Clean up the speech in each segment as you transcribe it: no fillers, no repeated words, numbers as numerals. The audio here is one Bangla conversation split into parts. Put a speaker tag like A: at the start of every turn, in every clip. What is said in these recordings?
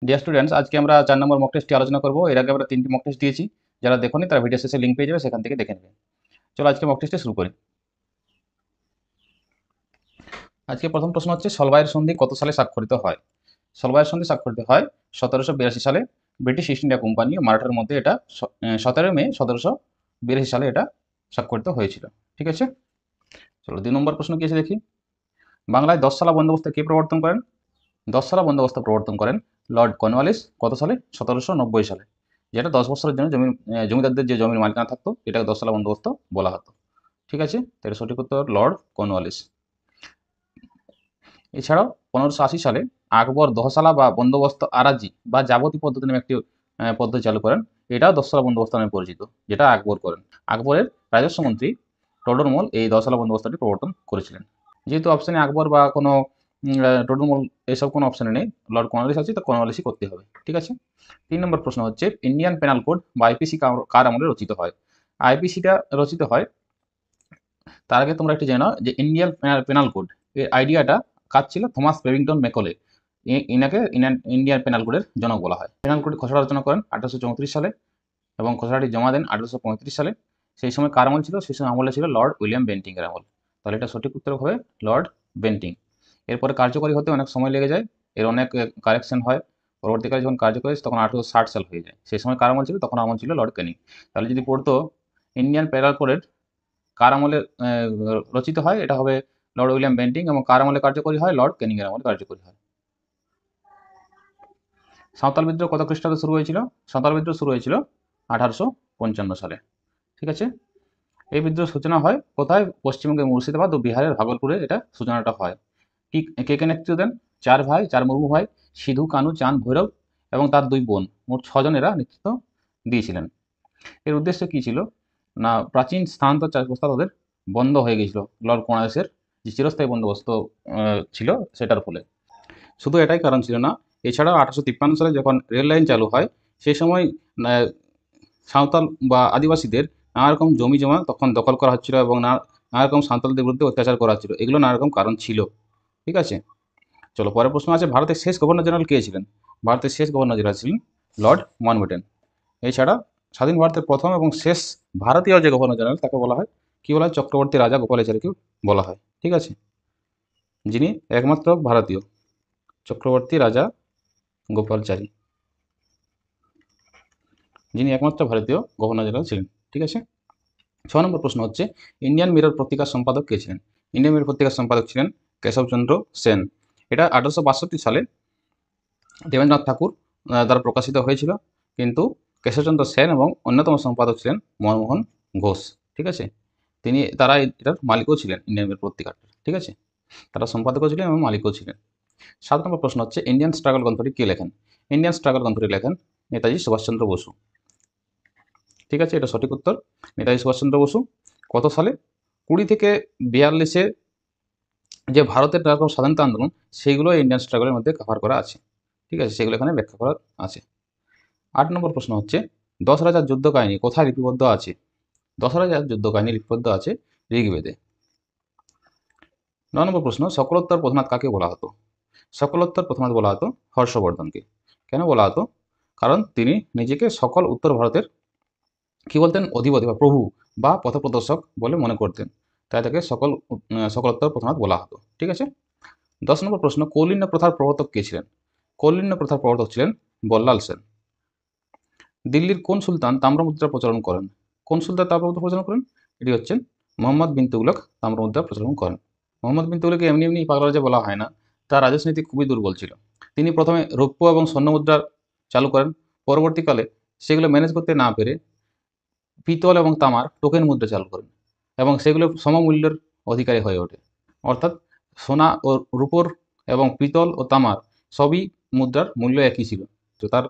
A: ডিয়ার স্টুডেন্টস, আজকে আমরা 4 নম্বর মক টেস্টটি আলোচনা করব। এর আগে আমরা 3টি মক টেস্ট দিয়েছি। যারা দেখোনি তারা ভিডিও শেষে লিঙ্ক পেয়ে যাবে, সেখান থেকে দেখে নেবে। চলো আজকে মক টেস্টে শুরু করি। আজকে প্রথম প্রশ্ন হচ্ছে, সলবায়ের সন্ধি কত সালে স্বাক্ষরিত হয়? সলবায়ের সন্ধি স্বাক্ষরিত হয় 1782 সালে। ব্রিটিশ ইস্ট ইন্ডিয়া কোম্পানি ও মারাঠার মধ্যে এটা 17 মে 1782 সালে এটা স্বাক্ষরিত হয়েছিল। ঠিক আছে, চলো 2 নম্বর প্রশ্ন কি আছে দেখি। বাংলায় 10 সালা বন্দোবস্ত কে প্রবর্তন করেন? 10 সালা বন্দোবস্ত প্রবর্তন করেন লর্ড কর্নওয়ালিস। কত সালে? 1790 সালে। যেটা 10 বছরের জন্য জমিদারদের যে জমির মালিকানা থাকতো এটাকে 10 সালা বন্দোবস্ত বলা হতো। ঠিক আছে, তো এটা সঠিক উত্তর লর্ড কর্নওয়ালিস। এছাড়াও 1580 সালে আকবর দহসালা বা বন্দোবস্ত আরাজি বা যাবতী পদ্ধতি নামে একটি পদ্ধতি চালু করেন। এটাও 10 সালা বন্দোবস্ত নামে পরিচিত, যেটা আকবর করেন। আকবরের রাজস্ব মন্ত্রী টোডরমল এই 10 সালা বন্দোবস্তটি প্রবর্তন করেছিলেন। যেহেতু অপশনে আকবর বা কোনো টোডরমল এসব কোনো অপশনে নেই, লর্ড কর্নওয়ালিস আছে, তো কর্নওয়ালিসই করতে হবে। ঠিক আছে, 3 নম্বর প্রশ্ন হচ্ছে, ইন্ডিয়ান পেনাল কোড বা আইপিসি কার আমলে রচিত হয়? আইপিসিটা রচিত হয়, তার আগে তোমরা একটু জেনে নাও যে ইন্ডিয়ান পেনাল কোড এর আইডিয়াটা কাজ ছিল থমাস বেবিংটন মেকলে। ইনাকে ইন্ডিয়ান পেনাল কোডের জনক বলা হয়। পেনাল কোড খসড়া রচনা করেন 1834 সালে এবং খসড়াটি জমা দেন 1835 সালে। সেই সময় কার আমল ছিল? সেই সময় আমলে ছিল লর্ড উইলিয়াম বেন্টিং এর আমল। তাহলে এটা সঠিক উত্তর হবে লর্ড বেন্টিং। এরপরে কার্যকরী হতে অনেক সময় লেগে যায়, এর অনেক কারেকশন হয়। পরবর্তীকালে যখন কার্যকরী তখন 1860 সাল হয়ে যায়। সেই সময় কার আমল ছিল? তখন আমল ছিল লর্ড ক্যানিং। তাহলে যদি পড়তো ইন্ডিয়ান পেনাল কোডের কার আমলে রচিত হয়, এটা হবে লর্ড উইলিয়াম বেন্টিং, এবং কার আমলে কার্যকরী হয়? লর্ড ক্যানিং এর আমলে কার্যকরী হয়। সাঁওতাল বিদ্রোহ কত খ্রিস্টাব্দে শুরু হয়েছিল? সাঁওতাল বিদ্রোহ শুরু হয়েছিল 1855 সালে। ঠিক আছে, এই বিদ্রোহের সূচনা হয় কোথায়? পশ্চিমবঙ্গের মুর্শিদাবাদ ও বিহারের ভাগলপুরে এটা সূচনাটা হয়। কে কে নেতৃত্ব দেন? 4 ভাই, 4 মুর্মু ভাই, সিধু, কানু, চাঁদ, ভৈরব এবং তার 2 বোন, মোট 6 জন এরা নেতৃত্ব দিয়েছিলেন। এর উদ্দেশ্য কি ছিল না, প্রাচীন স্থানান্তর ব্যবস্থা তাদের বন্ধ হয়ে গেছিল লর্ড কর্নওয়ালিসের যে চিরস্থায়ী বন্দোবস্ত ছিল সেটার ফলে। শুধু এটাই কারণ ছিল না, এছাড়াও 1853 সালে যখন রেল লাইন চালু হয় সেই সময় সাঁওতাল বা আদিবাসীদের নানা রকম জমি জমা তখন দখল করা হচ্ছিল এবং নানা রকম সাঁওতালদের বিরুদ্ধে অত্যাচার করা হচ্ছিল। এগুলো নানা রকম কারণ ছিল। ঠিক আছে, চলো পরের প্রশ্ন আছে, ভারতের শেষ গভর্নর জেনারেল কে ছিলেন? ভারতের শেষ গভর্নর জেনারেল ছিলেন লর্ড মাউন্টব্যাটেন। এছাড়া স্বাধীন ভারতের প্রথম এবং শেষ ভারতীয় যে গভর্নর জেনারেল তাকে বলা হয় কি বলা হয়? চক্রবর্তী রাজা গোপালাচারীকে বলা হয়। ঠিক আছে, যিনি একমাত্র ভারতীয়, চক্রবর্তী রাজা গোপালচারী, যিনি একমাত্র ভারতীয় গভর্নর জেনারেল ছিলেন। ঠিক আছে, 6 নম্বর প্রশ্ন হচ্ছে, ইন্ডিয়ান মিরর পত্রিকার সম্পাদক কে ছিলেন? ইন্ডিয়ান মিরর পত্রিকার সম্পাদক ছিলেন কেশবচন্দ্র সেন। এটা 1862 সালে দেবেন্দ্রনাথ ঠাকুর দ্বারা প্রকাশিত হয়েছিল, কিন্তু কেশবচন্দ্র সেন এবং অন্যতম সম্পাদক ছিলেন মনমোহন ঘোষ। ঠিক আছে, তারা এটার মালিকও ছিলেন ইন্ডিয়ান মিরর পত্রিকার। ঠিক আছে, তারা সম্পাদকও ছিলেন এবং মালিকও ছিলেন। 7 নম্বর প্রশ্ন হচ্ছে, ইন্ডিয়ান স্ট্রাগল গ্রন্থটি কে লেখেন? ইন্ডিয়ান স্ট্রাগল গ্রন্থটি লেখেন নেতাজি সুভাষচন্দ্র বসু। ঠিক আছে, এটা সঠিক উত্তর নেতাজি সুভাষচন্দ্র বসু। কত সালে? 20 থেকে 42-এ যে ভারতের নানা স্বাধীনতা আন্দোলন সেইগুলো ইন্ডিয়ান স্ট্রাগলের মধ্যে কভার করা আছে। ঠিক আছে, সেগুলো এখানে ব্যাখ্যা করা আছে। 8 নম্বর প্রশ্ন হচ্ছে, 10 রাজার যুদ্ধ কাহিনী কোথায় লিপিবদ্ধ আছে? 10 রাজার যুদ্ধ কাহিনী লিপিবদ্ধ আছে ঋগ্বেদে। 9 নম্বর প্রশ্ন, সকলোত্তর প্রধানাথ কাকে বলা হতো? সকলোত্তর প্রধানাথ বলা হতো হর্ষবর্ধনকে। কেন বলা হতো? কারণ তিনি নিজেকে সকল উত্তর ভারতের কি বলতেন? অধিপতি বা প্রভু বা পথপ্রদর্শক বলে মনে করতেন, তাই তাকে সকলোত্তর প্রধানাথ বলা হতো। ঠিক আছে, 10 নম্বর প্রশ্ন, কৌলিন্য প্রথার প্রবর্তক কে ছিলেন? কৌলিন্য প্রথার প্রবর্তক ছিলেন বল্লাল সেন। দিল্লির কোন সুলতান তাম্রমুদ্রা প্রচলন করেন? কোন সুলতান তাম্রমুদ্রা প্রচলন করেন? এটি হচ্ছেন মোহাম্মদ বিন তুগলক তাম্রমুদ্রা প্রচলন করেন। মোহাম্মদ বিন তুগলককে এমনি এমনি পাগলা রাজা বলা হয় না, তার রাজনীতি খুবই দুর্বল ছিল। তিনি প্রথমে রৌপ্য এবং স্বর্ণ মুদ্রা চালু করেন, পরবর্তীকালে সেগুলো ম্যানেজ করতে না পেরে পিতল এবং তামার টোকেন মুদ্রা চালু করেন এবং সেগুলো সমমূল্যের অধিকারী হয়ে ওঠে। অর্থাৎ সোনা ও রূপোর এবং পিতল ও তামার সবই মুদ্রার মূল্য একই ছিল, তো তার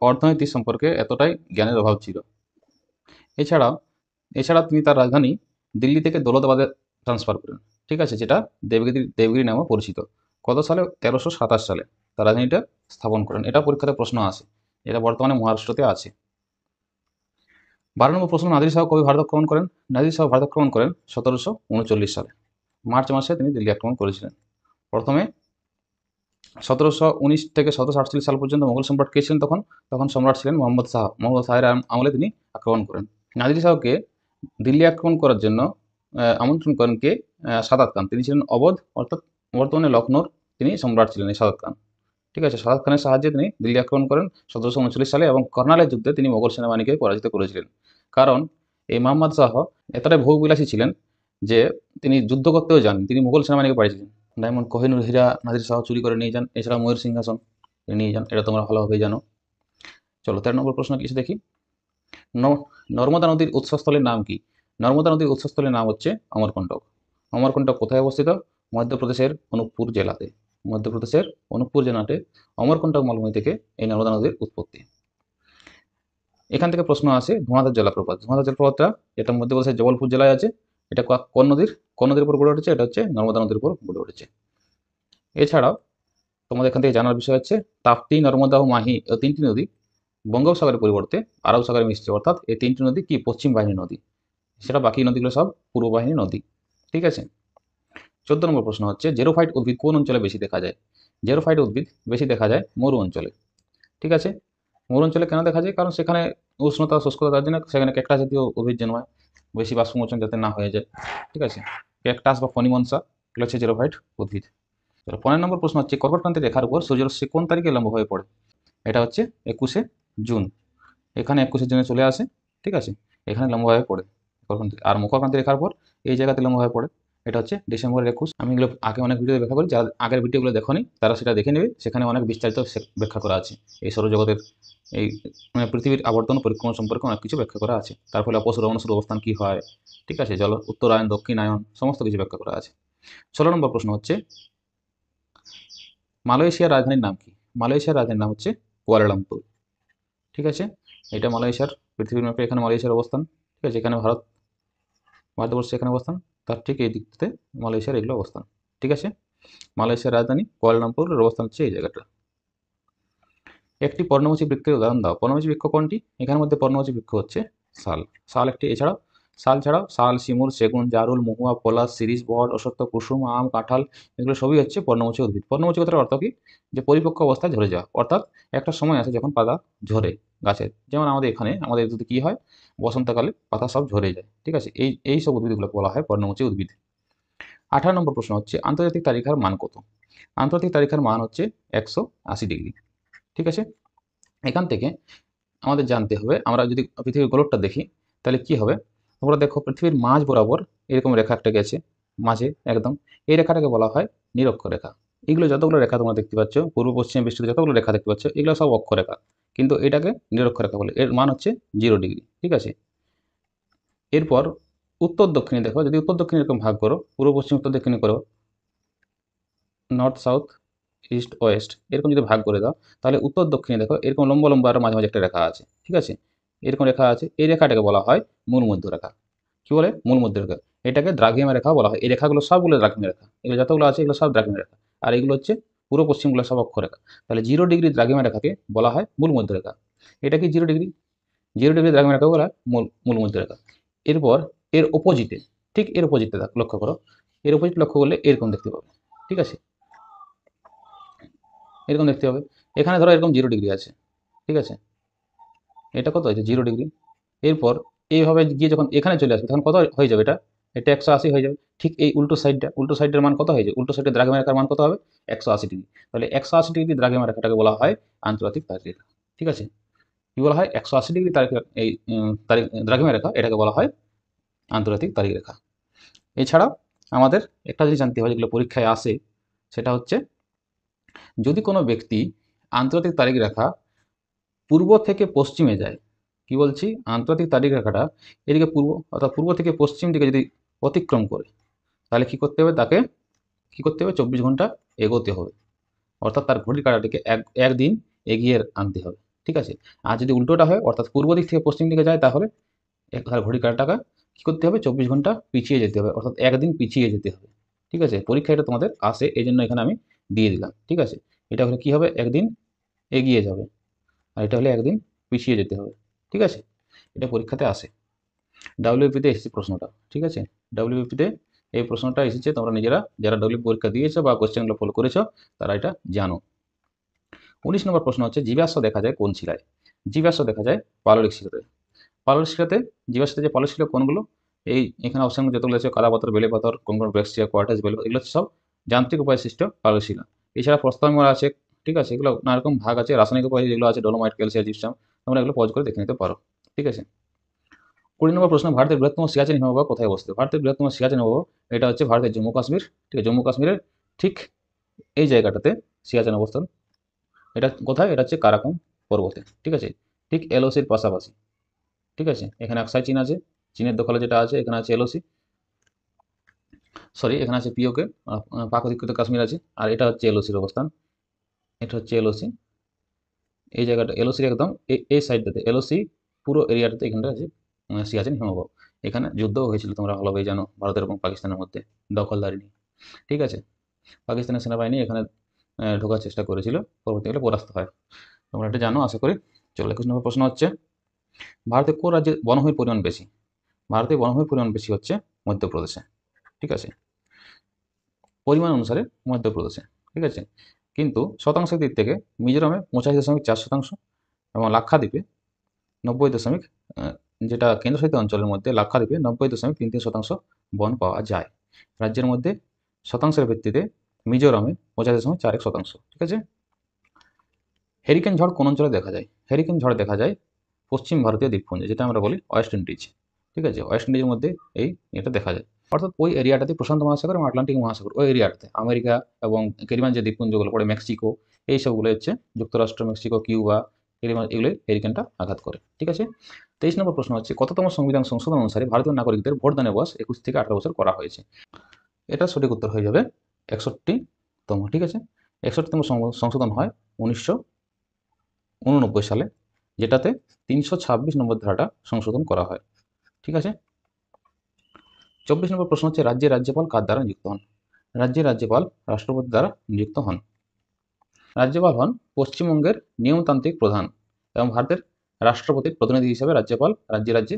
A: অর্থনীতি সম্পর্কে এতটাই জ্ঞানের অভাব ছিল। এছাড়া তিনি তার রাজধানী দিল্লি থেকে দৌলতাবাদে ট্রান্সফার করেন। ঠিক আছে, যেটা দেবগিরি নামে পরিচিত। কত সালে? 1327 সালে তার রাজধানীটা স্থাপন করেন। এটা পরীক্ষাতে প্রশ্ন আসে, এটা বর্তমানে মহারাষ্ট্রতে আছে। 12 নম্বর প্রশ্ন, নাদির শাহ কবে ভারত আক্রমণ করেন? নাদির শাহ ভারত আক্রমণ করেন 1739 সালে। মার্চ মাসে তিনি দিল্লি আক্রমণ করেছিলেন। প্রথমে 1719 থেকে 1748 সাল পর্যন্ত মোগল সম্রাট কে ছিলেন তখন? তখন সম্রাট ছিলেন মোহাম্মদ শাহ। মোহাম্মদ শাহের আমলে তিনি আক্রমণ করেন। নাদির শাহকে দিল্লি আক্রমণ করার জন্য আমন্ত্রণ করেন কে? সাদাত খান। তিনি ছিলেন অবধ, অর্থাৎ বর্তমানে লখনৌর তিনি সম্রাট ছিলেন এই সাদাত খান। ঠিক আছে, সাদাত খানের সাহায্যে তিনি দিল্লি আক্রমণ করেন 1739 সালে এবং কর্নালের যুদ্ধে তিনি মোগল সেনাবাহিনীকে পরাজিত করেছিলেন। কারণ এই মোহাম্মদ শাহ এতটাই ভোগবিলাসী ছিলেন যে তিনি যুদ্ধ করতেও জানেন, তিনি মোগল সেনাবাহিনীকে পাঠিয়েছিলেন। ডায়মন্ড, কোহিনূর হীরা নাদির শাহ চুরি করে নিয়ে যান। এছাড়া ময়ূর সিংহাসন নিয়ে যান, এটা তোমরা ভালোভাবেই জানো। চলো 13 নম্বর প্রশ্ন কি দেখি। নর্মদা নদীর উৎসস্থলের নাম কি? নর্মদা নদীর উৎসস্থলের নাম হচ্ছে অমরকণ্টক। অমরকণ্টক কোথায় অবস্থিত? মধ্যপ্রদেশের অনুপপুর জেলাতে। মধ্যপ্রদেশের অনুপপুর জেলাতে অমরকণ্টক মালভূমি থেকে এই নর্মদা নদীর উৎপত্তি। এখান থেকে প্রশ্ন আসে ধোঁয়াধার জলপ্রপাত। ধোঁয়াধার জলপ্রপাতটা এটা মধ্যপ্রদেশের জবলপুর জেলায় আছে। এটা কোন নদীর উপর গড়ে উঠেছে? এটা হচ্ছে নর্মদা নদীর উপর গড়ে উঠেছে। এছাড়াও তোমাদের এখান থেকে জানার বিষয় হচ্ছে তাপ্তি, নর্মদা ও মাহি এই তিনটি নদী বঙ্গোপসাগরের পরিবর্তে আরব সাগরে মিশছে, অর্থাৎ এই তিনটি নদী কি পশ্চিম বাহিনী নদী, সেটা বাকি নদীগুলো সব পূর্ব বাহিনী নদী। ঠিক আছে। 14 নম্বর প্রশ্ন হচ্ছে জেরোফাইট উদ্ভিদ কোন অঞ্চলে বেশি দেখা যায়? জেরোফাইট উদ্ভিদ বেশি দেখা যায় মরু অঞ্চলে। ঠিক আছে, মরু অঞ্চলে কেন দেখা যায়? কারণ সেখানে উষ্ণতা, শুষ্কতা, তার জন্য সেখানে ক্যাকটাস জাতীয় উদ্ভিদ জন্মায়, বেশি বাষ্পমোচন যাতে না হয়ে যায়। ঠিক আছে, ক্যাকটাস বা ফনিমনসা এগুলো হচ্ছে জেরোফাইট উদ্ভিদ। 15 নম্বর প্রশ্ন হচ্ছে কর্কটক্রান্তির রেখার উপর সূর্যরশ্মি কোন তারিখে লম্ব হয়ে পড়ে? এটা হচ্ছে 21শে জুন। এখানে 21শে জুনে চলে আসে। ঠিক আছে, এখানে লম্বভাবে পড়ে আর মকরক্রান্তি রেখার পর এই জায়গাতে লম্বভাবে পড়ে। এটা হচ্ছে ডিসেম্বরের 21। আমি এগুলো আগে অনেক ভিডিও ব্যাখ্যা করি, যারা আগের ভিডিওগুলো দেখোনি তারা সেটা দেখে নেবে, সেখানে অনেক বিস্তারিত ব্যাখ্যা করা আছে এই সৌরজগতের এই মানে পৃথিবীর আবর্তন পরিক্রমা সম্পর্কে অনেক কিছু ব্যাখ্যা করা আছে। তার ফলে অপসর অনুসর অবস্থান কি হয়, ঠিক আছে, জল উত্তরায়ণ, দক্ষিণায়ন, সমস্ত কিছু ব্যাখ্যা করা আছে। 16 নম্বর প্রশ্ন হচ্ছে মালয়েশিয়ার রাজধানীর নাম কি? মালয়েশিয়ার রাজধানীর নাম হচ্ছে কুয়ালালামপুর। ঠিক আছে, এটা মালয়েশিয়ার পৃথিবীর ম্যাপে এখানে মালয়েশিয়ার অবস্থান। ঠিক আছে, এখানে ভারতবর্ষে এখানে অবস্থান, তার ঠিক এই দিকতে মালয়েশিয়ার এগুলো অবস্থান। ঠিক আছে, মালয়েশিয়ার রাজধানী কুয়ালালামপুরের অবস্থান হচ্ছে এই জায়গাটা। একটি পর্ণমোচী বৃক্ষের উদাহরণ দাও। পর্ণমোচী বৃক্ষ কোনটি? এখানের মধ্যে পর্ণমোচী বৃক্ষ হচ্ছে শাল। শাল একটি। এছাড়াও শাল, শিমুল, সেগুন, জারুল, মহুয়া, পলাশ, শিরীষ, বট, অশ্বত্থ, কুসুম, আম, কাঁঠাল এগুলো সবই হচ্ছে পর্ণমোচী উদ্ভিদ। পর্ণমোচী কথার অর্থ কি? যে পরিপক্ক অবস্থায় ঝরে যাওয়া, অর্থাৎ একটা সময় আছে যখন পাতা ঝরে গাছের, যেমন আমাদের যদি কি হয় বসন্তকালে পাতা সব ঝরে যায়। ঠিক আছে, এই সব উদ্ভিদগুলোকে বলা হয় পর্ণমোচী উদ্ভিদ। 18 নম্বর প্রশ্ন হচ্ছে আন্তর্জাতিক তারিখার মান কত? আন্তর্জাতিক তারিখার মান হচ্ছে 180 ডিগ্রি। ঠিক আছে, এখান থেকে আমাদের জানতে হবে, আমরা যদি পৃথিবীর গোলকটা দেখি তাহলে কি হবে। তোমরা দেখো পৃথিবীর মাঝ বরাবর এরকম রেখা একটা গেছে মাঝে একদম, এই রেখাটাকে বলা হয় নিরক্ষরেখা। এগুলো যতগুলো রেখা তোমরা দেখতে পাচ্ছ, পূর্ব পশ্চিম বিস্তৃত যতগুলো রেখা দেখতে পাচ্ছ, এগুলো সব অক্ষরেখা, কিন্তু এটাকে নিরক্ষরেখা বলে। এর মান হচ্ছে 0 ডিগ্রি। ঠিক আছে, এরপর উত্তর দক্ষিণে দেখো, যদি উত্তর দক্ষিণে এরকম ভাগ করো, পূর্ব পশ্চিম উত্তর দক্ষিণে করো, নর্থ সাউথ ইস্ট ওয়েস্ট এরকম যদি ভাগ করে দাও, তাহলে উত্তর দক্ষিণে দেখো এরকম লম্বা লম্বা আরও মাঝে মাঝে একটা রেখা আছে। ঠিক আছে, এরকম রেখা আছে, এই রেখাটাকে বলা হয় মূল মধ্য রেখা। কি বলে? মূল মধ্য রেখা। এটাকে দ্রাঘিমা রেখা বলা হয়। এই রেখাগুলো সবগুলো দ্রাঘিমা রেখা, এগুলো যতগুলো আছে এগুলো সব দ্রাঘিমা রেখা, আর এগুলো হচ্ছে পূর্ব পশ্চিমগুলো সব অক্ষরেখা। তাহলে 0 ডিগ্রি দ্রাঘিমা রেখাকে বলা হয় মূল মধ্য রেখা। এটা কি 0 ডিগ্রি? 0 ডিগ্রি দ্রাঘিমা রেখাকে বলা হয় মূল মধ্য রেখা। এরপর এর অপোজিটে, ঠিক এর অপোজিটে লক্ষ্য করো, এর অপোজিট লক্ষ্য করলে এরকম দেখতে পাবে। ঠিক আছে, এরকম দেখতে হবে। এখানে ধরো এরকম 0 ডিগ্রি আছে। ঠিক আছে, এটা কত হয়েছে? 0 ডিগ্রি। এরপর এইভাবে গিয়ে যখন এখানে চলে আসবে তখন কত হয়ে যাবে? এটা 180 হয়ে যাবে। ঠিক এই উল্টো সাইডের মান কত হয়ে যাবে? উল্টো সাইডের দ্রাঘিমা রেখার মান কত হবে? 180 ডিগ্রি। তাহলে 180 ডিগ্রি দ্রাঘিমা রেখাটাকে বলা হয় আন্তর্জাতিক তারিখ রেখা। ঠিক আছে, কি বলা হয়? 180 ডিগ্রি তারিখ, এই দ্রাঘিমা রেখা, এটাকে বলা হয় আন্তর্জাতিক তারিখ রেখা। এছাড়াও আমাদের একটা জিনিস জানতে হবে, যেগুলো পরীক্ষায় আসে, সেটা হচ্ছে যদি কোনো ব্যক্তি আন্তর্জাতিক তারিখ রেখা পূর্ব থেকে পশ্চিমে যায়, কি বলছি, আন্তর্জাতিক তারিখ রেখাটা এদিকে অর্থাৎ পূর্ব থেকে পশ্চিম দিকে যদি অতিক্রম করে, তাহলে কি করতে হবে? তাকে কি করতে হবে? 24 ঘন্টা এগোতে হবে, অর্থাৎ তার ঘড়ির কাঁটাটিকে একদিন এগিয়ে আনতে হবে। ঠিক আছে, আর যদি উল্টোটা হয়, অর্থাৎ পূর্ব দিক থেকে পশ্চিম দিকে যায়, তাহলে তার ঘড়ির কাঁটাটাকে কি করতে হবে? 24 ঘন্টা পিছিয়ে যেতে হবে, অর্থাৎ একদিন পিছিয়ে যেতে হবে। ঠিক আছে, পরীক্ষা এটা তোমাদের আসে, এই জন্য এখানে আমি দিয়ে দিলাম। ঠিক আছে, এটা হলে কি হবে? একদিন এগিয়ে যাবে, আর এটা হলে একদিন পিছিয়ে যেতে হবে। ঠিক আছে, এটা পরীক্ষাতে আসে, ডাব্লিউপিতে এসেছে প্রশ্নটা। ঠিক আছে, ডাব্লিউপিতে এই প্রশ্নটা এসেছে, তোমরা নিজেরা যারা ডব্লিউ পরীক্ষা দিয়েছো বা কোশ্চেনগুলো ফলো করেছো তারা এটা জানো। 19 নম্বর প্রশ্ন হচ্ছে জীবাশ্ম দেখা যায় কোন শিলায়? জীবাশ্ম দেখা যায় পাললিক শিলাতে। পাললিক শিলাতে জীবাশ্মতে যে পাললিক শিলা কোনগুলো? এখানে অপশন যতগুলো আছে কাদা পাথর, বেলে পাথর, কঙ্কর, ব্যাক্টেরিয়া, কোয়ার্টাজ, বেলে, এগুলো হচ্ছে সব যান্ত্রিক উপায়ে সৃষ্ট পাললিক শিলা। এছাড়া প্রস্তরমরা আছে, ঠিক আছে, এগুলো নানা রকম ভাগ আছে, রাসায়নিক উপায়ে যেগুলো আছে ডলোমাইট, ক্যালসিয়াম, জিপসাম, তোমরা এগুলো পজ করে দেখে নিতে পারো, ঠিক আছে। 20 নম্বর প্রশ্ন, ভারতের বৃহত্তম সিয়াচেন হিমবাহ কোথায় অবস্থিত? ভারতের বৃহত্তম সিয়াচেন হিমবাহ এটা হচ্ছে ভারতের জম্মু কাশ্মীর, ঠিক আছে, জম্মু কাশ্মীরের ঠিক এই জায়গাটাতে সিয়াচেন অবস্থান। এটা কোথায়? এটা হচ্ছে কারাকোরাম পর্বতে, ঠিক আছে, ঠিক এলওসির পাশাপাশি, ঠিক আছে। এখানে আকসাই চীন আছে, চীনের দখলে যেটা আছে, এখানে আছে এলওসি, সরি এখানে আছে পিওকে, পাক অধিকৃত কাশ্মীর আছে, আর এটা হচ্ছে এলওসির অবস্থান। এটা হচ্ছে এলওসি, এই জায়গাটা এলওসির একদম এই সাইডটাতে, এলওসি পুরো এরিয়াটাতে এখানটা আছে সিয়াচেন হিমবাহ। এখানে যুদ্ধও হয়েছিল, তোমরা ভালোভাবেই জানো, ভারতের এবং পাকিস্তানের মধ্যে দখলদারি নিয়ে, ঠিক আছে। পাকিস্তানের সেনাবাহিনী এখানে ঢোকার চেষ্টা করেছিল, পরবর্তীকালে পরাস্ত হয়, তোমরা এটা জানো আশা করি। চলো 21 নম্বর প্রশ্ন হচ্ছে, ভারতে কোন রাজ্যে বনভূমির পরিমাণ বেশি? ভারতে বনভূমির পরিমাণ বেশি হচ্ছে মধ্যপ্রদেশে, ঠিক আছে, পরিমাণ অনুসারে মধ্যপ্রদেশে, ঠিক আছে। কিন্তু শতাংশের দিক থেকে মিজোরামে 85.4%, এবং লাক্ষাদ্বীপে 90 দশমিক, যেটা কেন্দ্রশাসিত অঞ্চলের মধ্যে লাক্ষাদ্বীপে 90.33% বন পাওয়া যায়। রাজ্যের মধ্যে শতাংশের ভিত্তিতে মিজোরামে 85.41%, ঠিক আছে। হেরিকেন ঝড় কোন অঞ্চলে দেখা যায়? হেরিকেন ঝড় দেখা যায় পশ্চিম ভারতীয় দ্বীপপুঞ্জে, যেটা আমরা বলি ওয়েস্ট ইন্ডিজ, ঠিক আছে, ওয়েস্ট ইন্ডিজের মধ্যে এটা দেখা যায়, অর্থাৎ ওই এরিয়াটাতে প্রশান্ত মহাসাগর এবং আটলান্টিক মহাসাগর, ওই এরিয়াটাতে আমেরিকা এবং ক্যারিবিয়ান যে দ্বীপপুঞ্জগুলো পড়ে, মেক্সিকো, এই সবগুলো হচ্ছে যুক্তরাষ্ট্র, মেক্সিকো, কিউবা, এগুলো হেরিকেনটা আঘাত করে, ঠিক আছে। 23 নম্বর প্রশ্ন হচ্ছে, কততম সংবিধান সংশোধন অনুসারে ভারতীয় নাগরিকদের ভোটদানের বয়স 21 থেকে 18 বছর করা হয়েছে? এটা সঠিক উত্তর হয়ে যাবে 61তম, ঠিক আছে। 61তম সংশোধন হয় 1989 সালে, যেটাতে 326 নম্বর ধারাটা সংশোধন করা হয়, ঠিক আছে। 24 নম্বর প্রশ্ন হচ্ছে, রাজ্যের রাজ্যপাল কার দ্বারা নিযুক্ত হন? রাজ্যের রাজ্যপাল রাষ্ট্রপতি দ্বারা নিযুক্ত হন। রাজ্যপাল হন পশ্চিমবঙ্গের নিয়মতান্ত্রিক প্রধান, এবং ভারতের রাষ্ট্রপতির প্রতিনিধি হিসেবে রাজ্যপাল রাজ্যে রাজ্যে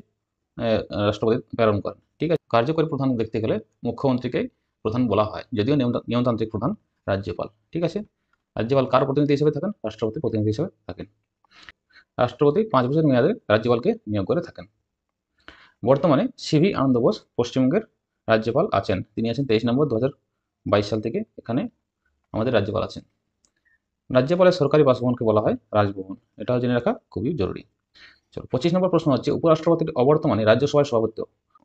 A: রাষ্ট্রপতি প্রেরণ করেন, ঠিক আছে। কার্যকরী প্রধান দেখতে গেলে মুখ্যমন্ত্রীকে প্রধান বলা হয়, যদিও নিয়মতান্ত্রিক প্রধান রাজ্যপাল, ঠিক আছে। রাজ্যপাল কার প্রতিনিধি হিসেবে থাকেন? রাষ্ট্রপতির প্রতিনিধি হিসেবে থাকেন। রাষ্ট্রপতি 5 বছর মেয়াদে রাজ্যপালকে নিয়োগ করে থাকেন। বর্তমানে সিভি আনন্দ বোস পশ্চিমবঙ্গের রাজ্যপাল আছেন, তিনি আছেন 23 নম্বর 2022 সাল থেকে এখানে আমাদের রাজ্যপাল আছেন। রাজ্যপালের সরকারি বাসভবনকে বলা হয় রাজভবন, এটাও জেনে রাখা খুবই জরুরি। চলো 25 নম্বর প্রশ্ন হচ্ছে, উপরাষ্ট্রপতির অবর্তমানে রাজ্যসভার সভাপতি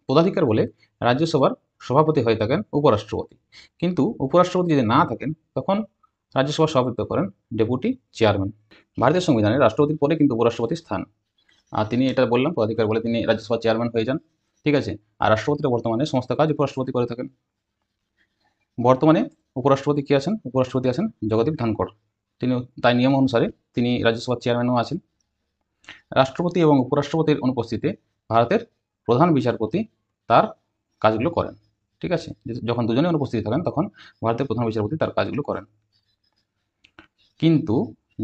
A: পদাধিকার বলে রাজ্যসভার সভাপতি হয়ে থাকেন উপরাষ্ট্রপতি, কিন্তু উপরাষ্ট্রপতি যদি না থাকেন তখন রাজ্যসভার সভাপতিত্ব করেন ডেপুটি চেয়ারম্যান। ভারতীয় সংবিধানে রাষ্ট্রপতির পরে কিন্তু উপরাষ্ট্রপতির স্থান, আর তিনি এটা বললাম পদাধিকার বলে তিনি রাজ্যসভার চেয়ারম্যান হয়ে যান, ঠিক আছে। আর রাষ্ট্রপতিরা বর্তমানে সমস্ত কাজ উপরাষ্ট্রপতি করে থাকেন। বর্তমানে উপরাষ্ট্রপতি কি আছেন? উপরাষ্ট্রপতি আছেন জগদীপ ধনখড়, তিনি তাই নিয়ম অনুসারে তিনি রাজ্যসভার চেয়ারম্যানও আছেন। রাষ্ট্রপতি এবং উপরাষ্ট্রপতির অনুপস্থিতিতে ভারতের প্রধান বিচারপতি তার কাজগুলো করেন, ঠিক আছে। যখন দুজনে অনুপস্থিত থাকেন তখন ভারতের প্রধান বিচারপতি তার কাজগুলো করেন, কিন্তু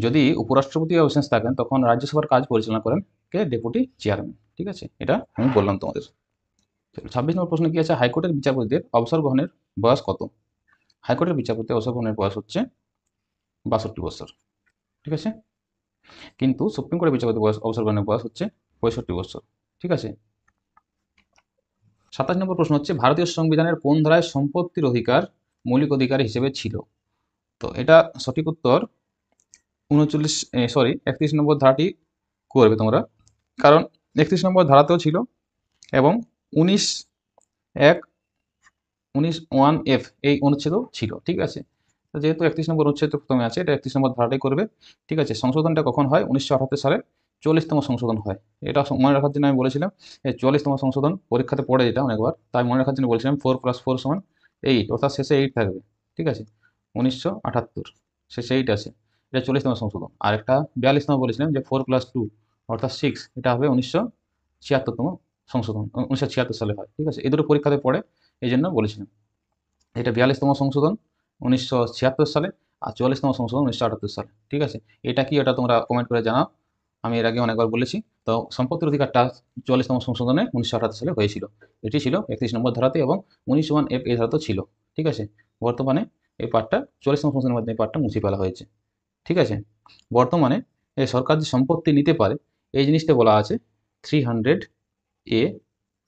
A: যদি উপরাষ্ট্রপতি অবশেষ থাকেন তখন রাজ্যসভার কাজ পরিচালনা করেন কে? ডেপুটি চেয়ারম্যান, ঠিক আছে, এটা আমি বললাম তোমাদের। 26 নম্বর প্রশ্ন কি আছে, হাইকোর্টের বিচারপতিদের অবসর গ্রহণের বয়স কত? হাইকোর্টের বিচারপতি অবসর গ্রহণের বয়স হচ্ছে 62 বছর, ঠিক আছে, কিন্তু সুপ্রিম কোর্টের বিচারপতি বয়স অবসর গ্রহণের বয়স হচ্ছে 65 বছর, ঠিক আছে। 27 নম্বর প্রশ্ন হচ্ছে, ভারতীয় সংবিধানের কোন ধারায় সম্পত্তির অধিকার মৌলিক অধিকার হিসেবে ছিল? তো এটা সঠিক উত্তর 31 নম্বর ধারাটি করবে তোমরা, কারণ 31 নম্বর ধারাতেও ছিল এবং 19(1)(1)(f) এই অনুচ্ছেদও ছিল, ঠিক আছে। তো যেহেতু 31 নম্বর অনুচ্ছেদ প্রথমে আছে, এটা 31 নম্বর ধারাটাই করবে, ঠিক আছে। সংশোধনটা কখন হয়? 1978 সালে 44তম সংশোধন হয়। এটা মনে রাখার জন্য আমি বলেছিলাম, এই 44তম সংশোধন পরীক্ষাতে পড়ে যেটা অনেকবার, তাই মনে রাখার জন্য বলেছিলাম 4+4 = 8, অর্থাৎ শেষে 8 থাকবে, ঠিক আছে। 1978 শেষে 8 আছে, এটা 40তম সংশোধন। আর একটা 42তম বলেছিলাম যে 4+2 অর্থাৎ 6, এটা হবে 1976তম সংশোধন, 1976 সালে হয়, ঠিক আছে। এই দুটো পরীক্ষাতে পড়ে, এই জন্য বলেছিলাম। এটা 42তম সংশোধন 1976 সালে, আর 44তম সংশোধন 1978 সালে, ঠিক আছে। এটা কি, ওটা তোমরা কমেন্ট করে জানাও। আমি এর আগে অনেকবার বলেছি। তো সম্পত্তির অধিকারটা 44তম সংশোধনে 1978 সালে হয়েছিল। এটি ছিল 31 নম্বর ধারাতে এবং 19(1)(f) এই ধারাতেও ছিল। ঠিক আছে, বর্তমানে এই পার্টটা 44তম সংশোধনের মাধ্যমে এই পার্টটা মুছে ফেলা হয়েছে। ঠিক আছে, বর্তমানে এই সরকার যে সম্পত্তি নিতে পারে এই জিনিসটা বলা আছে 300(a)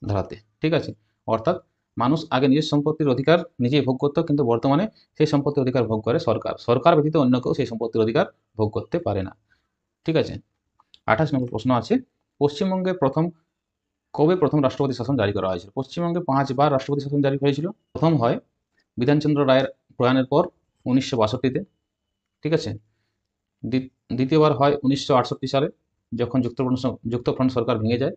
A: ধারাতে। ঠিক আছে, অর্থাৎ মানুষ আগে নিজের সম্পত্তির অধিকার নিজেই ভোগ করতো, কিন্তু বর্তমানে সেই সম্পত্তির অধিকার ভোগ করে সরকার। সরকার ব্যতীত অন্য কেউ সেই সম্পত্তির অধিকার ভোগ করতে পারে না। ঠিক আছে, 28 নম্বর প্রশ্ন আছে, পশ্চিমবঙ্গে কবে প্রথম রাষ্ট্রপতি শাসন জারি করা হয়েছিল? পশ্চিমবঙ্গে 5 বার রাষ্ট্রপতি শাসন জারি হয়েছিল। প্রথম হয় বিধানচন্দ্র রায়ের প্রয়াণের পর 1962-তে। ঠিক আছে, দ্বিতীয়বার হয় 1968 সালে, যখন যুক্তফ্রন্ট সরকার ভেঙে যায়।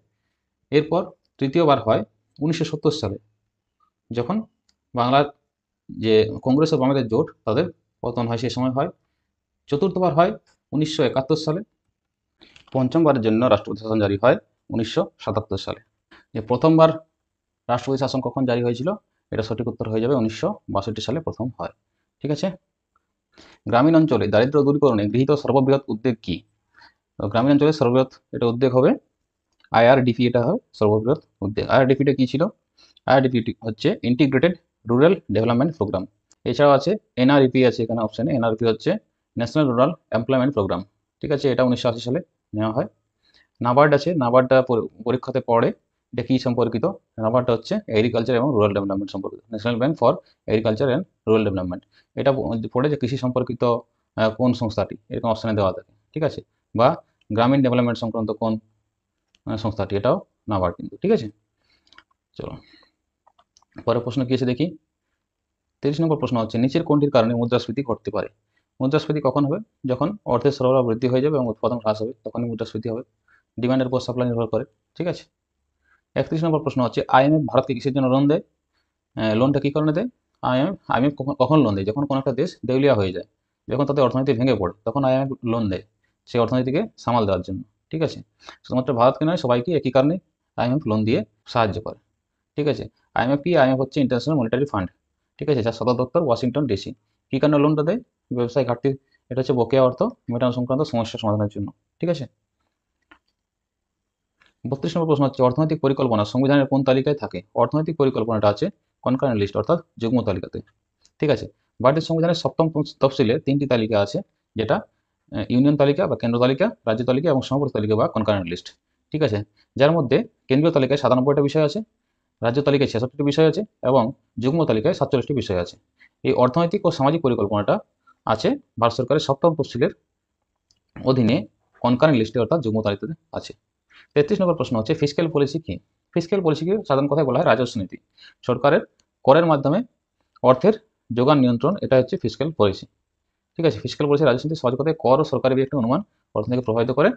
A: এরপর তৃতীয়বার হয় 1970 সালে, যখন বাংলার যে কংগ্রেস ও বামেদের জোট তাদের পতন হয়, সেই সময় হয়। চতুর্থবার হয় 1971 সালে। পঞ্চমবারের জন্য রাষ্ট্রপতি শাসন জারি হয় 1977 সালে। যে প্রথমবার রাষ্ট্রপতি শাসন কখন জারি হয়েছিল, এটা সঠিক উত্তর হয়ে যাবে 1962 সালে প্রথম হয়। ঠিক আছে, গ্রামীণ অঞ্চলে দারিদ্র দূরীকরণে গৃহীত সর্ববৃহৎ উদ্যোগ কি? গ্রামীণ অঞ্চলে সর্ববৃহৎ এটা উদ্যোগ হবে IRDP। এটা হয় সর্ববৃহৎ উদ্যোগ। IRDP-টা কি ছিল? IRDP হচ্ছে ইন্টিগ্রেটেড রুরাল ডেভেলপমেন্ট প্রোগ্রাম। এছাড়াও আছে NREP, আছে এখানে অপশানে। NREP হচ্ছে ন্যাশনাল রুরাল এমপ্লয়মেন্ট প্রোগ্রাম। ঠিক আছে, এটা 1980 সালে নেওয়া হয়। নাবার্ড আছে, নাবার্ডটা পরীক্ষাতে পড়ে। এটা কি সম্পর্কিত? নাবার্ডটা হচ্ছে এগ্রিকালচার এবং রুরাল ডেভেলপমেন্ট সম্পর্কিত। National bank for agriculture and rural development. এটা পড়ে যে কৃষি সম্পর্কিত কোন সংস্থাটি, এরকম অপশানে দেওয়া থাকে। ঠিক আছে, বা গ্রামীণ ডেভেলপমেন্ট সংক্রান্ত কোন সংস্থাটি, এটাও নাবার্ড কিন্তু। ঠিক আছে, চলো পরের প্রশ্ন কি আছে দেখি। 30 নম্বর প্রশ্ন হচ্ছে, নিচের কোনটির কারণে মুদ্রাস্ফীতি ঘটতে পারে? মুদ্রাস্ফীতি কখন হবে? যখন অর্থের সরবরাহ বৃদ্ধি হয়ে যাবে এবং উৎপাদন হ্রাস হবে, তখনই মুদ্রাস্ফীতি হবে। ডিমান্ডের উপর সাপ্লাই নির্ভর করে। ঠিক আছে, 31 নম্বর প্রশ্ন হচ্ছে, IMF ভারতকে কিসের জন্য লোন দেয়? লোনটা কি কারণে দেয়? IMF কখন লোন দেয়? যখন কোনো একটা দেশ দেউলিয়া হয়ে যায়, যখন তাদের অর্থনীতি ভেঙে পড়ে, তখন IMF লোন দেয় সেই অর্থনীতিকে সামাল দেওয়ার জন্য। ঠিক আছে, শুধুমাত্র ভারতকে নয়, সবাইকে একই কারণে IMF লোন দিয়ে সাহায্য করে। ঠিক আছে, IMF হচ্ছে ইন্টারন্যাশনাল মনিটারি ফান্ড। ঠিক আছে, যার সদর দপ্তর ওয়াশিংটন DC। কি কারণে লোনটা দেয়? ব্যবসায় ঘাটতি, এটা হচ্ছে বকেয়া অর্থ মেটানো সংক্রান্ত সমস্যা সমাধানের জন্য। ঠিক আছে, 32 নম্বর প্রশ্ন হচ্ছে, অর্থনৈতিক পরিকল্পনা সংবিধানের কোন তালিকায় থাকে? অর্থনৈতিক পরিকল্পনাটা আছে কনকারেন্ট লিস্ট, অর্থাৎ যুগ্ম তালিকাতে। ঠিক আছে, ভারতের সংবিধানের 7ম তফসিলে 3টি তালিকা আছে, যেটা ইউনিয়ন তালিকা বা কেন্দ্র তালিকা, রাজ্য তালিকা এবং সমাবর্তী তালিকা বা কনকারেন্ট লিস্ট। ঠিক আছে, যার মধ্যে কেন্দ্রীয় তালিকায় 97টা বিষয় আছে, রাজ্য তালিকায় 66টি বিষয় আছে এবং যুগ্ম তালিকায় 47টি বিষয় আছে। এই অর্থনৈতিক ও সামাজিক পরিকল্পনাটা আছে ভারত সরকারের 7ম তফসিলের অধীনে কনকারেন্ট লিস্টে, অর্থাৎ যুগ্ম তালিকাতে আছে। 33 নম্বর প্রশ্ন হচ্ছে, ফিসক্যাল পলিসি কি? ফিসক্যাল পলিসিকে সাধারণ কথায় বলা হয় রাজস্ব নীতি। সরকারের করের মাধ্যমে অর্থের যোগান নিয়ন্ত্রণ, এটা হচ্ছে ফিসক্যাল পলিসি। ঠিক আছে, ফিসক্যাল পলিসি রাজস্ব নীতি। সহজ কথায় কর ও সরকারি একটা অনুমান অর্থনীতিকে প্রভাবিত করে।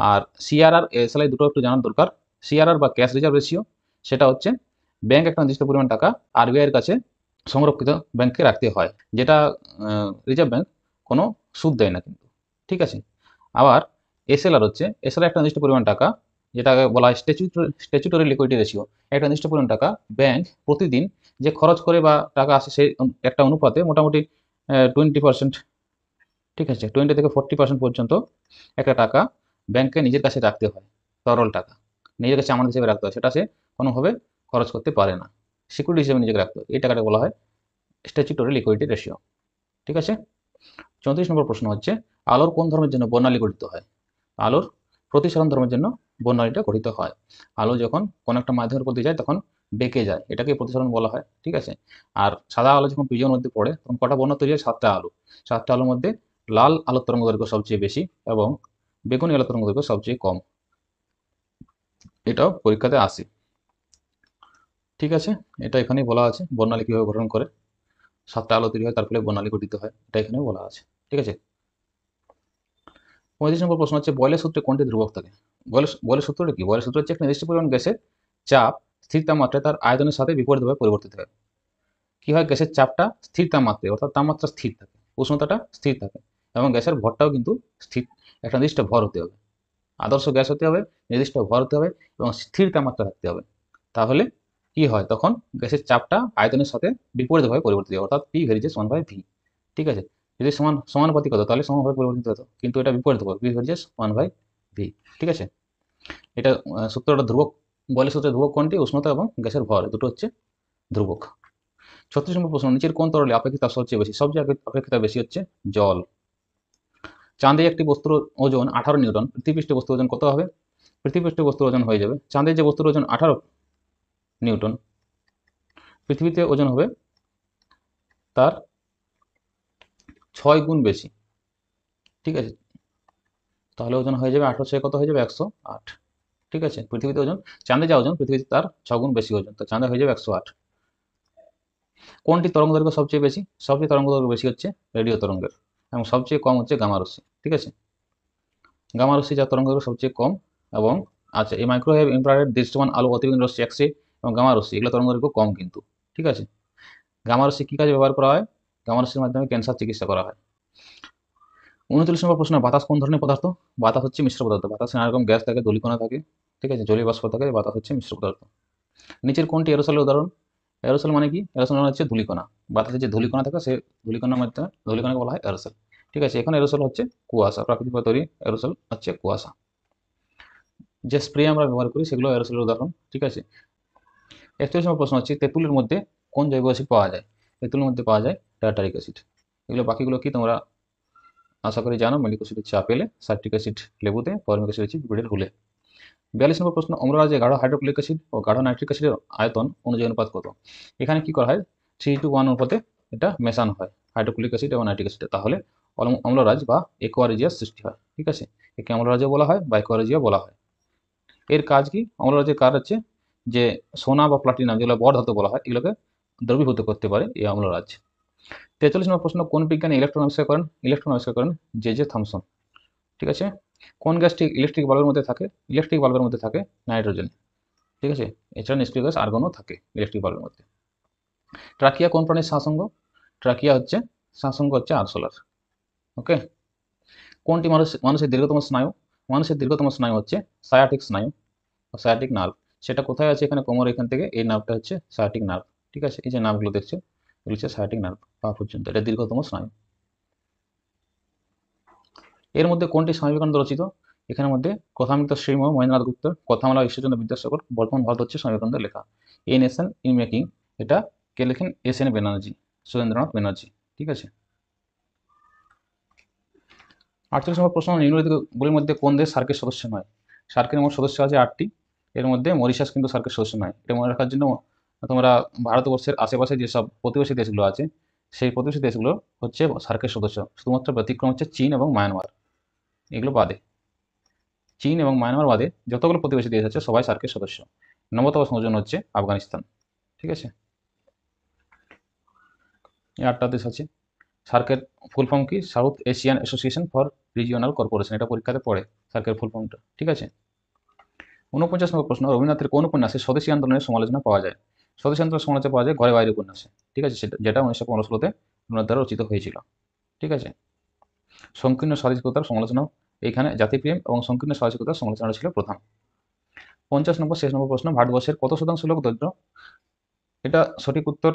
A: আর CRR SLI দুটো একটু জানার দরকার। CRR বা ক্যাশ রিজার্ভ রেশিও, সেটা হচ্ছে ব্যাংক একটা নির্দিষ্ট পরিমাণ টাকা RBI এর কাছে সংরক্ষিত ব্যাংকে রাখতে হয়, যেটা রিজার্ভ ব্যাংক কোনো সুদ দেয় না কিন্তু। ঠিক আছে, আবার SLR হচ্ছে, SLR একটা নির্দিষ্ট পরিমাণ টাকা, যেটাকে বলা হয় স্ট্যাচুটরি লিকুইডিটি রেশিও। একটা নির্দিষ্ট পরিমাণ টাকা ব্যাংক প্রতিদিন যে খরচ করে বা টাকা আসে, সেই একটা অনুপাতে মোটামুটি 20%, ঠিক আছে, 20 থেকে 40% পর্যন্ত একটা টাকা ব্যাংকে নিজের কাছে রাখতে হয়। তরল টাকা নিজের কাছে আমানত হিসেবে রাখতে হয়, সেটা সে কোনোভাবে খরচ করতে পারে না, সিকিউরিটি হিসেবে নিজেকে রাখতে হয়। এই টাকাটা বলা হয় স্ট্যাচুটরি লিকুইডিটি রেশিও। ঠিক আছে, 34 নম্বর প্রশ্ন হচ্ছে, আলোর কোন ধর্মের জন্য বর্ণালী গঠিত হয়? আলোর প্রতিসরণ ধর্মের জন্য বর্ণালীটা গঠিত হয়। আলো যখন কোনো একটা মাধ্যমের উপর দিয়ে যায় তখন বেঁকে যায়, এটাকে প্রতিসরণ বলা হয়। ঠিক আছে, আর সাদা আলো যখন প্রিজমের মধ্যে পড়ে তখন কটা বর্ণ তৈরি হয়? 7টা আলো। 7টা আলোর মধ্যে লাল আলোর তরঙ্গ দৈর্ঘ্য সবচেয়ে বেশি এবং বেগুনি আলোর তরঙ্গ দৈর্ঘ্য সবচেয়ে কম। এটাও পরীক্ষাতে আসে। ঠিক আছে, এটা এখানেই বলা আছে বর্ণালী কিভাবে গঠন করে। 7টা আলো তৈরি হয়, তার ফলে বর্ণালী গঠিত হয়, এটা এখানে বলা আছে। ঠিক আছে, 35 নম্বর প্রশ্ন হচ্ছে, বয়লের সূত্রে কোনটি ধ্রুবক থাকে? বয়লের সূত্রটা কি? বয়লের সূত্র হচ্ছে, একটা নির্দিষ্ট পরিমাণ গ্যাসের চাপ স্থির তাপমাত্রায় তার আয়তনের সাথে বিপরীতভাবে পরিবর্তিত হয়। কি হয়? গ্যাসের চাপটা স্থির তাপমাত্রায়, অর্থাৎ তাপমাত্রা স্থির থাকে, উষ্ণতাটা স্থির থাকে এবং গ্যাসের ভরটাও কিন্তু স্থির, একটা নির্দিষ্ট ভর হতে হবে। আদর্শ গ্যাস হতে হবে, নির্দিষ্ট ভর হতে হবে এবং স্থির তাপমাত্রা থাকতে হবে। তাহলে কি হয়? তখন গ্যাসের চাপটা আয়তনের সাথে বিপরীতভাবে পরিবর্তিত হয়, অর্থাৎ P ভেরিজেস 1/v। ঠিক আছে, যদি সমানুপাতিক হতো তাহলে সমানভাবে পরিবর্তিত হতো, কিন্তু এটা বিপরীত হবে, P ভেরিজেস 1/v। ভি। ঠিক আছে, এটা সূত্রটা ধ্রুবক বলে, সূত্রের ধ্রুবক কোনটি? উষ্ণতা এবং গ্যাসের ভর, দুটো হচ্ছে ধ্রুবক। 36 নম্বর প্রশ্ন, নিচের কোন তরলে আপেক্ষিক তাপ সবচেয়ে বেশি? সবচেয়ে আপেক্ষিক তাপ বেশি হচ্ছে জল। চাঁদে একটি বস্তুর ওজন 18 নিউটন, পৃথিবীপৃষ্ঠে বস্তুর ওজন কত হবে? পৃথিবীপৃষ্ঠে বস্তুর ওজন হয়ে যাবে, চাঁদের যে বস্তুর ওজন 18 নিউটন, পৃথিবীতে ওজন হবে তার 6 গুণ বেশি। ঠিক আছে, তাহলে ওজন হয়ে যাবে 18 কত হয়ে যাবে? 108। ঠিক আছে, পৃথিবীতে ওজন, চাঁদে যা ওজন পৃথিবীতে তার 6 গুণ বেশি ওজন, তো চাঁদে হয়ে যাবে 108। কোনটি তরঙ্গ দৈর্ঘ্য সবচেয়ে বেশি? সবচেয়ে তরঙ্গ দৈর্ঘ্য বেশি হচ্ছে রেডিও তরঙ্গের, এবং সবচেয়ে কম হচ্ছে গামা রশ্মি। ঠিক আছে, গামা রশ্মি যা তরঙ্গ দৈর্ঘ্য সবচেয়ে কম, এবং আচ্ছা এই মাইক্রোওয়েভ, ইনফ্রারেড, দৃশ্যমান আলো, অতিবেগুনি রশ্মি, এক্স রে এবং গামা রশ্মি এগুলো তরঙ্গ দৈর্ঘ্য কম কিন্তু। ঠিক আছে, গামা রশ্মি কী কাজে ব্যবহার করা হয়? গামা রশ্মির মাধ্যমে ক্যান্সার চিকিৎসা করা হয়। 39 নম্বর প্রশ্ন, বাতাস কোন ধরনের পদার্থ? বাতাস হচ্ছে মিশ্র পদার্থ, বাতাসে নানা রকম গ্যাস থাকে, ধূলিকণা থাকে। ঠিক আছে, জলীয় বাষ্প থাকে, বাতাস হচ্ছে মিশ্র পদার্থ। নিচের কোনটি এরোসলের উদাহরণ? এরোসল মানে কি? এরোসল মানে হচ্ছে ধূলিকণা, বাতাসে যে ধূলিকণা থাকে সে ধূলিকণার মাধ্যমে, ধূলিকণাকে বলা হয় এরোসল। ঠিক আছে, এখন এরোসল হচ্ছে কুয়াশা, প্রাকৃতিকভাবে তৈরি এরোসল হচ্ছে কুয়াশা। যে স্প্রে আমরা ব্যবহার করি সেগুলো এরোসলের উদাহরণ। ঠিক আছে, 41 নম্বর প্রশ্ন হচ্ছে, তেঁতুলের মধ্যে কোন জৈব অ্যাসিড পাওয়া যায়? তেঁতুলের মধ্যে পাওয়া যায় টার্টারিক অ্যাসিড। এগুলো বাকিগুলো কি তোমরা আশা করি জানো। মেলিক অ্যাসিড হচ্ছে আপেলে, সাইট্রিক অ্যাসিড লেবুতে, ফরমিক অ্যাসিড হচ্ছে পিঁপড়ের হুলে। 42 নম্বর প্রশ্ন, অম্লরাজে গাঢ় হাইড্রোক্লোরিক অ্যাসিড ও গাঢ় নাইট্রিক অ্যাসিডের আয়তন অনুযায়ী অনুপাত কত? এখানে কি করা হয়? 3:1 অনুপাতে এটা মেশানো হয় হাইড্রোক্লোরিক অ্যাসিড এবং নাইট্রিক অ্যাসিড, তাহলে অম্লরাজ বা একোয়ারিজিয়াস সৃষ্টি হয়। ঠিক আছে, একে অম্লরাজও বলা হয় বা একোয়ারিজিয়া বলা হয়। এর কাজ কি? অম্লরাজের কাজ হচ্ছে যে সোনা বা প্লাটিনাম, যেগুলো বড় ধাতু বলা হয়, এগুলোকে দ্রবীভূত করতে পারে এই অম্লরাজ। 43 নম্বর প্রশ্ন, কোন বিজ্ঞানী ইলেকট্রন আবিষ্কার করেন? ইলেকট্রন আবিষ্কার করেন জে থমসন। ঠিক আছে, কোন গ্যাসটি ইলেকট্রিক বাল্বের মধ্যে থাকে? ইলেকট্রিক বাল্বের মধ্যে থাকে নাইট্রোজেন। ঠিক আছে, এছাড়া নিষ্ক্রিয় গ্যাস আর্গনও থাকে ইলেকট্রিক বাল্বের মধ্যে। ট্রাকিয়া কোন প্রাণীর শ্বাসঙ্গ? ট্রাকিয়া হচ্ছে শ্বাসঙ্গ হচ্ছে আরশোলার। ওকে, কোনটি মানুষের দীর্ঘতম স্নায়ু? মানুষের দীর্ঘতম স্নায়ু হচ্ছে সায়াটিক স্নায়ু, সায়াটিক নার্ভ। সেটা কোথায় আছে? এখানে কোমর, এখান থেকে এই নার্ভটা হচ্ছে সায়াটিক নার্ভ। ঠিক আছে, এই যে নার্ভগুলো দেখছো এগুলো হচ্ছে সায়াটিক নার্ভ, পা পর্যন্ত, এটা দীর্ঘতম স্নায়ু। এর মধ্যে কোনটি স্বামী বিবেকানন্দ রচিত? এখানের মধ্যে কথামৃত শ্রীম, মহেন্দ্রনাথ গুপ্ত, কথামালা, ঈশ্বরচন্দ্র বিদ্যাসাগর, বর্তমান ভারত হচ্ছে স্বামী বিবেকানন্দের লেখা। এ নেশন ইন মেকিং, এটা কে লেখেন? S N Banerjee, Surendranath Banerjee. ঠিক আছে, 48 নম্বর প্রশ্ন, নিম্নলিখিতগুলির মধ্যে কোন দেশ সার্কের সদস্য নয়? সার্কের মোট সদস্য আছে 8টি, এর মধ্যে মরিশাস কিন্তু সার্কের সদস্য নয়। এটা মনে রাখার জন্য তোমরা ভারতবর্ষের আশেপাশে যেসব প্রতিবেশী দেশগুলো আছে সেই প্রতিবেশী দেশগুলো হচ্ছে সার্কের সদস্য, শুধুমাত্র ব্যতিক্রম হচ্ছে চীন এবং মায়ানমার, এগুলো বাদে। চীন এবং মায়ানমার বাদে যতগুলো প্রতিবেশী দেশ আছে সবাই সার্কের সদস্য। 9তম সংযোজন হচ্ছে আফগানিস্তান। ঠিক আছে, এই 8টা দেশ আছে। সার্কের ফুল ফর্ম কি? South Asian association for regional corporation, এটা পরীক্ষাতে পড়ে সার্কের ফুল ফর্মটা। ঠিক আছে, 49 নম্বর প্রশ্ন, রবীন্দ্রনাথের কোন উপন্যাসে স্বদেশী আন্দোলনের সমালোচনা পাওয়া যায়? স্বদেশী আন্দোলনের সমালোচনা পাওয়া যায় ঘরে বাইরে উপন্যাসে। ঠিক আছে, যেটা 1915-16-তে রবীন্দ্রনাথ দ্বারা রচিত হয়েছিল। ঠিক আছে, সংকীর্ণ সাহসিকতার সমালোচনা, এখানে জাতিপ্রেম এবং সংকীর্ণ সাহসিকতার সমালোচনা ছিল প্রধান। 50 নম্বর শেষ নম্বর প্রশ্ন, ভারতবর্ষের কত শতাংশ লোক দরিদ্র? এটা সঠিক উত্তর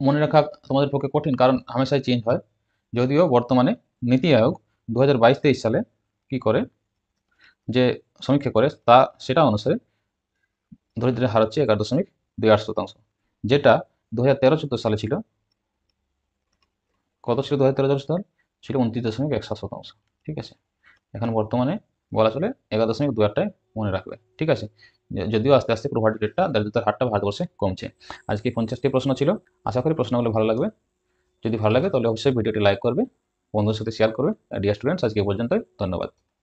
A: মনে রাখা তোমাদের পক্ষে কঠিন, কারণ হামেশাই চেঞ্জ হয়। যদিও বর্তমানে নীতি আয়োগ 2022-23 সালে কি করে, যে সমীক্ষা করে, সেটা অনুসারে দরিদ্রের হার হচ্ছে 11.28%, যেটা 2013-14 সালে ছিল, কত ছিল? 2013-14 সাল ছিল 29.17%। ঠিক আছে, এখন বর্তমানে বলা চলে 11.28টায় মনে রাখবে। ঠিক আছে, যদিও আস্তে আস্তে প্রভার্টি রেটটা, দারিদ্রতার হারটা ভারতবর্ষে কমছে। আজকে 50টি প্রশ্ন ছিল, আশা করি প্রশ্নগুলো ভালো লাগবে। যদি ভালো লাগে তাহলে অবশ্যই ভিডিওটি লাইক করবে, বন্ধুদের সাথে শেয়ার করবে। ডিয়ার স্টুডেন্টস, আজকে পর্যন্তই, ধন্যবাদ।